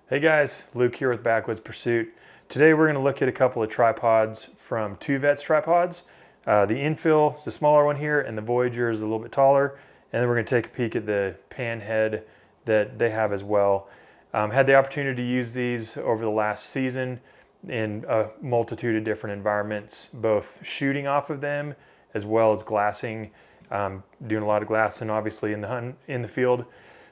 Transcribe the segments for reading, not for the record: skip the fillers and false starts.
Hey guys, Luke here with Backwoods Pursuit. Today we're going to look at a couple of tripods from Two Vets tripods. The Infil is the smaller one here, and the Voyager is a little bit taller. And then we're going to take a peek at the pan head that they have as well. Had the opportunity to use these over the last season in a multitude of different environments, both shooting off of them as well as glassing. Doing a lot of glassing obviously in the field.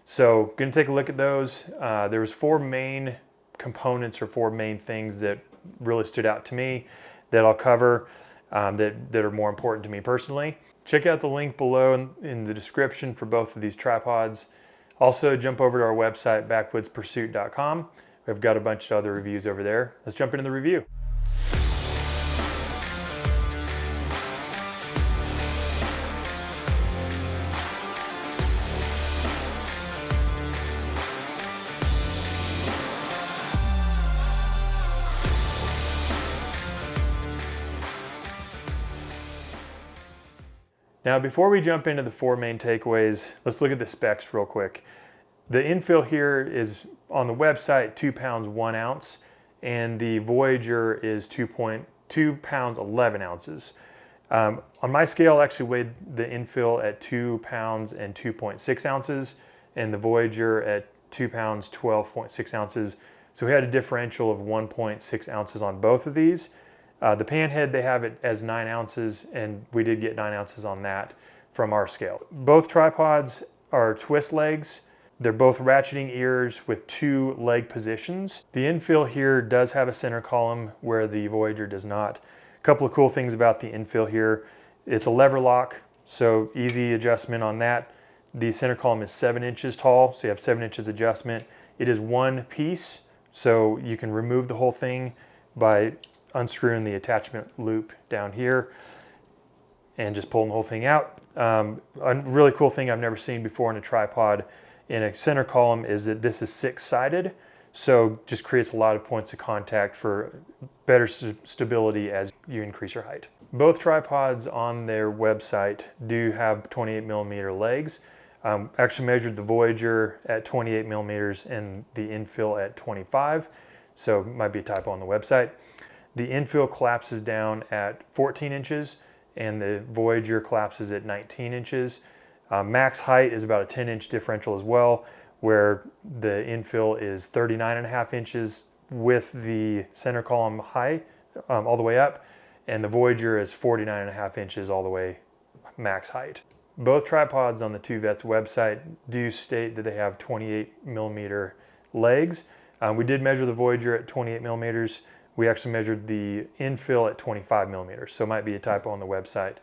So going to take a look at those. There was four main components or four main things that really stood out to me that I'll cover that are more important to me personally. Check out the link below in the description for both of these tripods. Also jump over to our website, backwoodspursuit.com. We've got a bunch of other reviews over there. Let's jump into the review. Now, before we jump into the four main takeaways, let's look at the specs real quick. The Infil here is on the website 2 pounds 1 ounce, and the Voyager is 2.2 pounds 11 ounces. On my scale, I actually weighed the Infil at 2 pounds and 2.6 ounces, and the Voyager at 2 pounds 12.6 ounces. So we had a differential of 1.6 ounces on both of these. The pan head, they have it as 9 ounces, and we did get 9 ounces on that from our scale. Both tripods are twist legs. They're both ratcheting ears with 2 leg positions. The Infil here does have a center column where the Voyager does not. A couple of cool things about the Infil here. It's a lever lock, so easy adjustment on that. The center column is 7 inches tall, so you have 7 inches adjustment. It is one piece, so you can remove the whole thing by unscrewing the attachment loop down here and just pulling the whole thing out. A really cool thing I've never seen before in a tripod in a center column is that this is 6-sided, so just creates a lot of points of contact for better stability as you increase your height. Both tripods on their website do have 28 millimeter legs. Actually measured the Voyager at 28 millimeters and the Infil at 25, so it might be a typo on the website. The Infil collapses down at 14 inches and the Voyager collapses at 19 inches. Max height is about a 10-inch differential as well, where the Infil is 39.5 inches with the center column high all the way up, and the Voyager is 49.5 inches all the way max height. Both tripods on the Two Vets website do state that they have 28 millimeter legs. We did measure the Voyager at 28 millimeters. We actually measured the Infil at 25 millimeters, so it might be a typo on the website.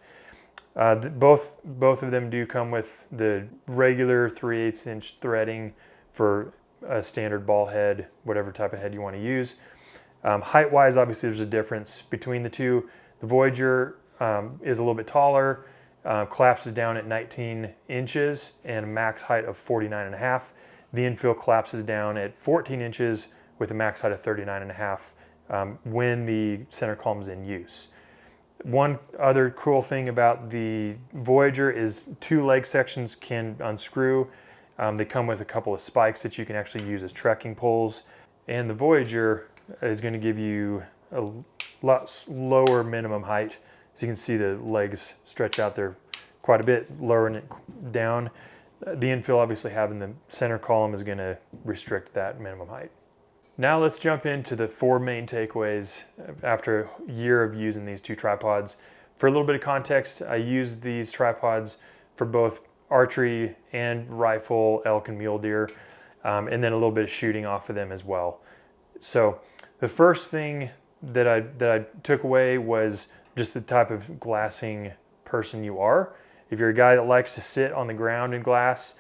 Both of them do come with the regular 3/8 inch threading for a standard ball head, whatever type of head you want to use. Height-wise, obviously there's a difference between the two. The Voyager is a little bit taller, collapses down at 19 inches and a max height of 49.5. The Infil collapses down at 14 inches with a max height of 39.5 when the center column is in use. One other cool thing about the Voyager is 2 leg sections can unscrew. They come with a couple of spikes that you can actually use as trekking poles. And the Voyager is going to give you a lot lower minimum height. As you can see, the legs stretch out there quite a bit, lowering it down. The Infil obviously having the center column is going to restrict that minimum height. Now let's jump into the 4 main takeaways after a year of using these two tripods. For a little bit of context, I used these tripods for both archery and rifle, elk and mule deer, and then a little bit of shooting off of them as well. So the first thing that I took away was just the type of glassing person you are. If you're a guy that likes to sit on the ground and glass,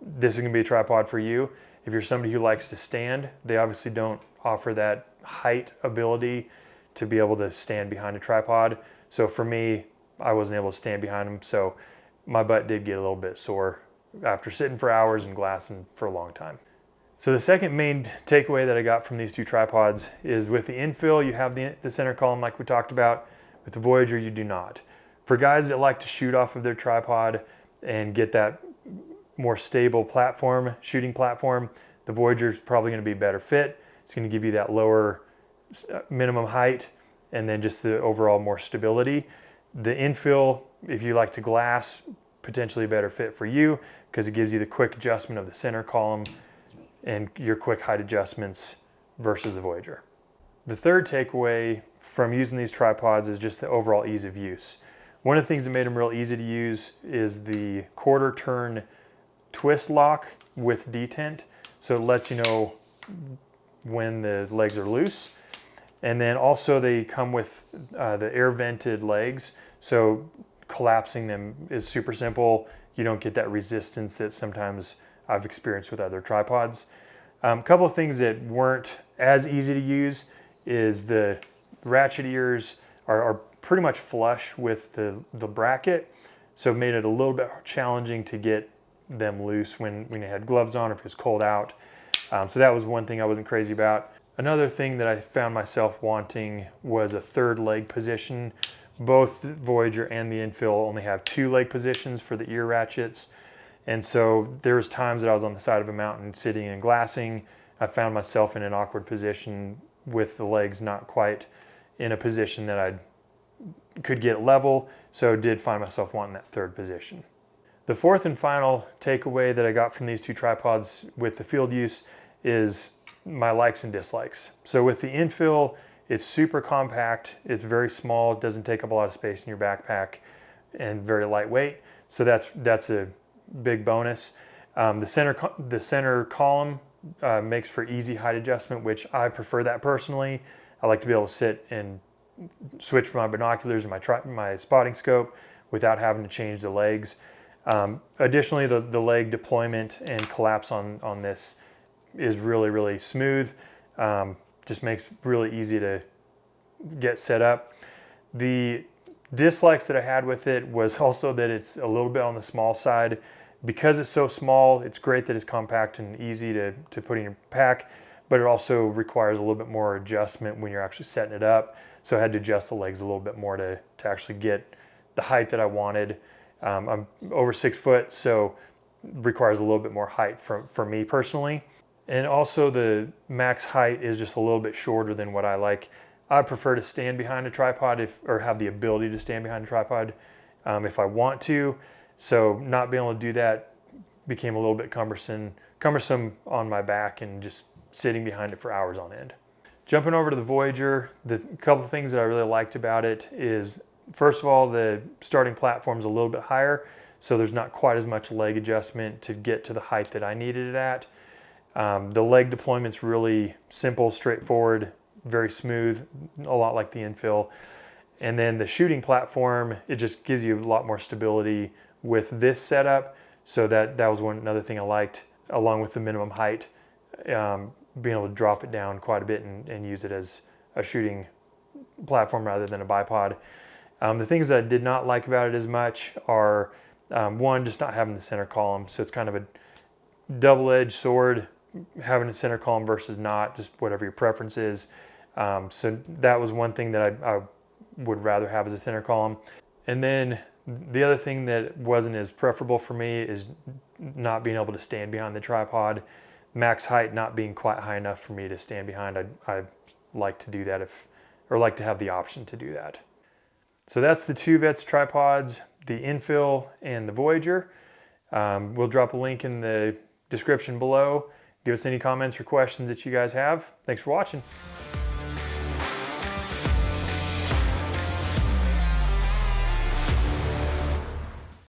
this is going to be a tripod for you. If you're somebody who likes to stand, they obviously don't offer that height ability to be able to stand behind a tripod. So for me, I wasn't able to stand behind them, so my butt did get a little bit sore after sitting for hours and glassing for a long time. So the second main takeaway that I got from these two tripods is with the Infil, you have the center column like we talked about. With the Voyager, you do not. For guys that like to shoot off of their tripod and get that more stable platform, shooting platform, The Voyager is probably going to be a better fit. It's going to give you that lower minimum height and then just the overall more stability. The Infil, if you like to glass, potentially a better fit for you because it gives you the quick adjustment of the center column and your quick height adjustments versus the Voyager. The third takeaway from using these tripods is just the overall ease of use. One of the things that made them real easy to use is the quarter turn twist lock with detent. So it lets you know when the legs are loose. And then also they come with the air vented legs. So collapsing them is super simple. You don't get that resistance that sometimes I've experienced with other tripods. A couple of things that weren't as easy to use is the ratchet ears are pretty much flush with the bracket. So it made it a little bit challenging to get them loose when you had gloves on or if it was cold out. So that was one thing I wasn't crazy about. Another thing that I found myself wanting was a third leg position. Both the Voyager and the Infil only have 2 leg positions for the ear ratchets. And so there was times that I was on the side of a mountain sitting and glassing. I found myself in an awkward position with the legs not quite in a position that I could get level. So did find myself wanting that third position. The fourth and final takeaway that I got from these 2 tripods with the field use is my likes and dislikes. So with the Infil, it's super compact, it's very small, it doesn't take up a lot of space in your backpack, and very lightweight. So that's a big bonus. The center column makes for easy height adjustment, which I prefer that personally. I like to be able to sit and switch my binoculars and my spotting scope without having to change the legs. Additionally, the leg deployment and collapse on this is really, really smooth. Just makes it really easy to get set up. The dislikes that I had with it was also that it's a little bit on the small side. Because it's so small, it's great that it's compact and easy to put in your pack, but it also requires a little bit more adjustment when you're actually setting it up. So I had to adjust the legs a little bit more to actually get the height that I wanted. I'm over 6 foot, so it requires a little bit more height for me personally. And also the max height is just a little bit shorter than what I like. I prefer to stand behind a tripod or have the ability to stand behind a tripod if I want to. So not being able to do that became a little bit cumbersome on my back and just sitting behind it for hours on end. Jumping over to the Voyager, the couple of things that I really liked about it is, first of all, the starting platform is a little bit higher, so there's not quite as much leg adjustment to get to the height that I needed it at. The leg deployment's really simple, straightforward, very smooth, a lot like the Infil. And then the shooting platform, it just gives you a lot more stability with this setup. So that was another thing I liked, along with the minimum height, being able to drop it down quite a bit and use it as a shooting platform rather than a bipod. The things that I did not like about it as much are, one, just not having the center column. So it's kind of a double-edged sword, having a center column versus not, just whatever your preference is. So that was one thing that I would rather have as a center column. And then the other thing that wasn't as preferable for me is not being able to stand behind the tripod. Max height not being quite high enough for me to stand behind. I like to do that or like to have the option to do that. So that's the Two Vets tripods, the Infil and the Voyager. We'll drop a link in the description below. Give us any comments or questions that you guys have. Thanks for watching.